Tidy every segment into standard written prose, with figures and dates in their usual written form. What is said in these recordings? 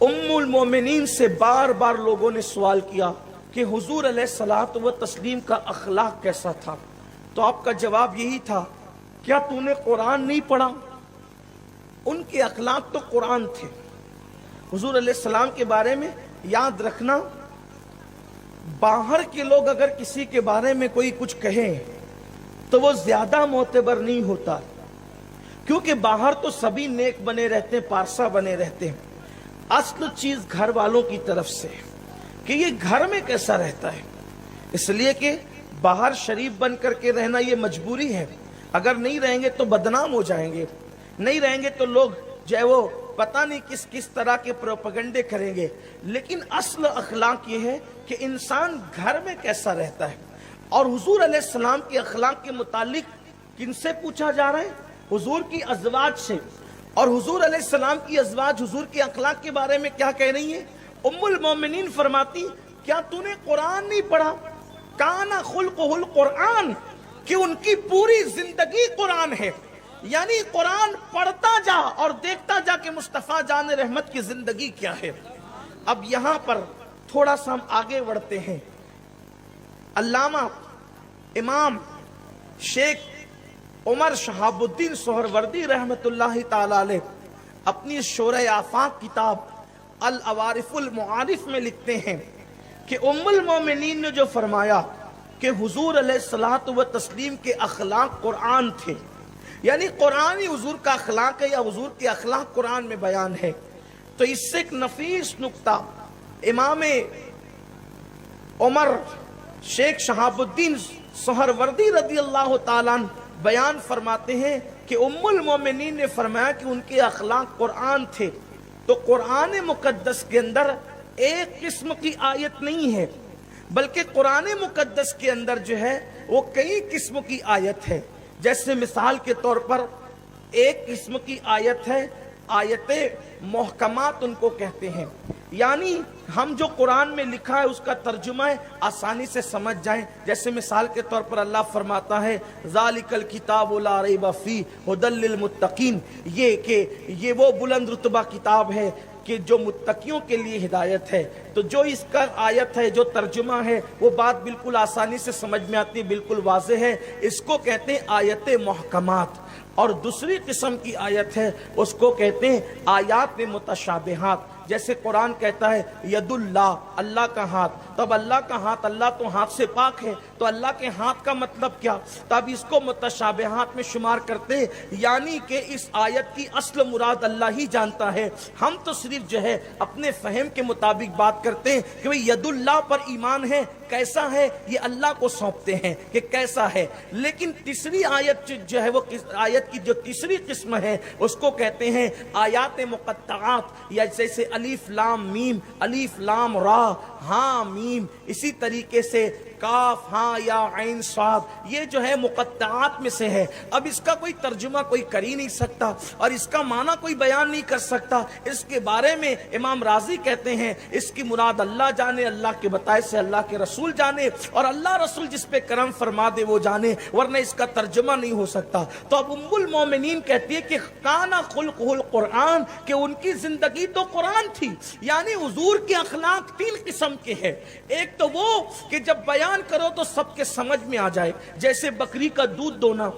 उम्मुल मोमिनीन से बार बार लोगों ने सवाल किया कि हुजूर अलैहिस्सलातु व तस्लीम का अखलाक कैसा था। तो आपका जवाब यही था, क्या तूने कुरान नहीं पढ़ा? उनके अखलाक तो कुरान थे। हुजूर अलैहिस्सलाम के बारे में याद रखना, बाहर के लोग अगर किसी के बारे में कोई कुछ कहें तो वो ज्यादा मोतबर नहीं होता, क्योंकि बाहर तो सभी नेक बने रहते हैं, पारसा बने रहते हैं। असल चीज घर वालों की तरफ से कि ये घर में कैसा रहता है, इसलिए कि बाहर शरीफ बन करके रहना ये मजबूरी है। अगर नहीं रहेंगे तो बदनाम हो जाएंगे, नहीं रहेंगे तो लोग जो है वो पता नहीं किस किस तरह के प्रोपेगेंडे करेंगे। लेकिन असल अखलाक ये है कि इंसान घर में कैसा रहता है। और हुजूर अलैहिस्सलाम के अखलाक के मुतालिक किनसे पूछा जा रहा है? हुजूर की अज़वाज से। और हुजूर अलैहिस्सलाम की अज़वाज हुजूर के अखलाक के बारे में क्या कह रही है? उम्मुल मोमिनीन फरमाती, क्या तूने कुरान नहीं पढ़ा? काना खुल्कुहुल कुरान, कि उनकी पूरी जिंदगी कुरान है। यानी कुरान पढ़ता जा और देखता जा कि मुस्तफा जान रहमत की जिंदगी क्या है। अब यहां पर थोड़ा सा हम आगे बढ़ते हैं। अल्लामा इमाम शेख उमर शहाबुद्दीन सोहरवर्दी रहमतुल्लाहि ताला अलैह अपनी शोरे आफाक किताब अल अवारिफुल मुआरिफ में लिखते हैं कि उम्मुल मोमिनीन ने जो फरमाया कि हुजूर अलैहिस्सलातु व तस्लीम के अखलाक कुरान थे, यानी कुरान ही हुजूर का अखलाक है या हुजूर के अखलाक कुरान में बयान है, तो इससे एक नफीस नुक्ता इमाम उमर शेख शहाबुद्दीन सोहरवर्दी रदी अल्लाह ताला अन्हु बयान फरमाते हैं कि उम्मुल मोमिनीन ने फरमाया कि उनके अखलाक कुरान थे। तो कुरान मुकद्दस के अंदर एक किस्म की आयत नहीं है, बल्कि कुरान मुकद्दस के अंदर जो है वो कई किस्म की आयत है। जैसे मिसाल के तौर पर एक किस्म की आयत है आयते मोहकमात उनको कहते हैं, यानी हम जो कुरान में लिखा है उसका तर्जुमा है आसानी से समझ जाएं। जैसे मिसाल के तौर पर अल्लाह फरमाता है ज़ालिकल किताबु ला रैब फीह हुदल लिल मुत्तकीन, ये वो बुलंद रुतबा किताब है कि जो मुत्तकियों के लिए हिदायत है। तो जो इसका आयत है, जो तर्जुमा है, वो बात बिल्कुल आसानी से समझ में आती है, बिल्कुल वाज़ेह है। इसको कहते हैं आयत मुहकमात। और दूसरी किस्म की आयत है उसको कहते हैं आयात मुतशाबिहात। जैसे कुरान कहता है यदुल्लाह, अल्लाह का हाथ, तब अल्लाह का हाथ, अल्लाह तो हाथ से पाक है, तो अल्लाह के हाथ का मतलब क्या? तब इसको मुतशाबिहात में शुमार करते हैं, यानी कि इस आयत की असल मुराद अल्लाह ही जानता है। हम तो सिर्फ जो है अपने फहम के मुताबिक बात करते हैं कि भाई यदुल्लाह पर ईमान है, कैसा है ये अल्लाह को सौंपते हैं कि कैसा है। लेकिन तीसरी आयत जो है वो आयत की जो तीसरी किस्म है उसको कहते हैं आयात मुक़त्तआत, या जैसे अलीफ लाम मीम, अलीफ लाम रा, हाँ मीम, इसी तरीके से काफ हाँ या ऐन स्वाद, ये जो है मुक़त्तआत में से है। अब इसका कोई तर्जुमा कोई कर ही नहीं सकता और इसका माना कोई बयान नहीं कर सकता। इसके बारे में इमाम राजी कहते हैं इसकी मुराद अल्लाह जाने, अल्लाह के बताए से अल्लाह के रसूल जाने, और अल्लाह रसूल जिस पे करम फरमा दे वो जाने, वरना इसका तर्जुमा नहीं हो सकता। तो अब उम्मुल मोमिनीन कहती है कि काना खुल्कुहुल कुरान, कि उनकी जिंदगी तो कुरान थी। यानी हुजूर के अखलाक तीन किस्म के हैं। एक तो वो कि जब बयान करो तो सबके समझ में आ जाए, जैसे बकरी का दूध दोना,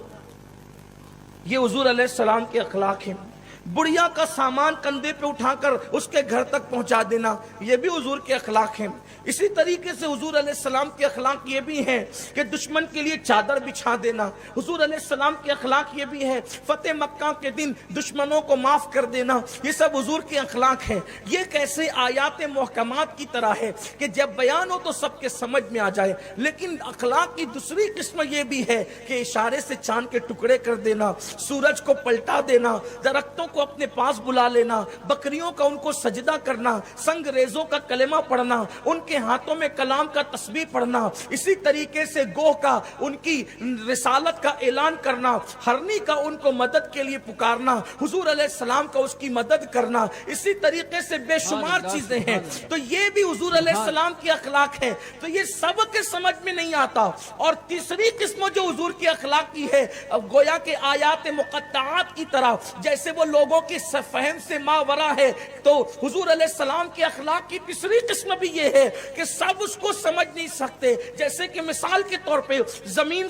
ये हुजूर अलैहिस्सलाम के अखलाक हैं। बुढ़िया का सामान कंधे पे उठाकर उसके घर तक पहुंचा देना, ये भी हुजूर के अखलाक हैं। इसी तरीके से हुजूर अलैहिस्सलाम के अखलाक ये भी हैं कि दुश्मन के लिए चादर बिछा देना। हुजूर अलैहिस्सलाम के अखलाक ये भी है फतेह मक्का के दिन दुश्मनों को माफ कर देना। ये सब हुजूर के अखलाक हैं। ये कैसे आयात मुहकमात की तरह है कि जब बयान हो तो सबके समझ में आ जाए। लेकिन अखलाक की दूसरी किस्म ये भी है कि इशारे से चांद के टुकड़े कर देना, सूरज को पलटा देना, दरख्तों को अपने पास बुला लेना, बकरियों का उनको सजदा करना, संगरेजों का कलेमा पढ़ना, उनके हाथों में कलाम का तस्बीह पढ़ना, इसी तरीके से गोह का उनकी रिसालत का ऐलान करना, हरनी का उनको मदद के लिए पुकारना, हुजूर अलैहिस्सलाम का उसकी मदद करना, इसी तरीके से बेशुमार चीजें हैं। तो ये भी हुजूर अलैहिस्सलाम की अखलाक है। तो ये सब के समझ में नहीं आता। और तीसरी किस्म जो हुजूर की अखलाक की है, गोया के आयात मुक़त्तआत की तरह, जैसे वो लोग لوگوں کی فہم سے ماورا ہے. تو حضور علیہ السلام کے اخلاق کی تیسری قسم بھی یہ ہے کہ سب اس کو سمجھ نہیں سکتے. جیسے کہ مثال کے طور پہ زمین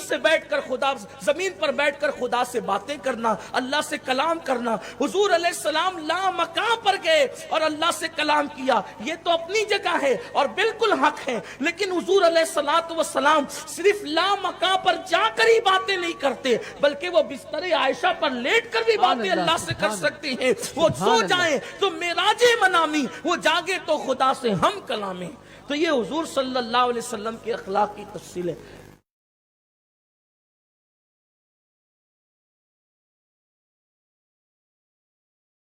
پر بیٹھ کر خدا سے باتیں کرنا, اللہ سے کلام کرنا. حضور علیہ السلام لا مکان پر گئے اور اللہ سے کلام کیا, یہ تو اپنی جگہ ہے اور بالکل حق ہے, لیکن حضور علیہ السلام صرف لا مکان پر جا کر ہی باتیں نہیں کرتے, بلکہ وہ بستر عائشہ پر لیٹ کر بھی باتیں اللہ سے کر سکتے ہیں. وہ سو جائیں تو معراج منامی, وہ جاگے تو خدا سے ہم کلامی. تو یہ حضور صلی اللہ علیہ وسلم کے اخلاق کی تفصیل ہے.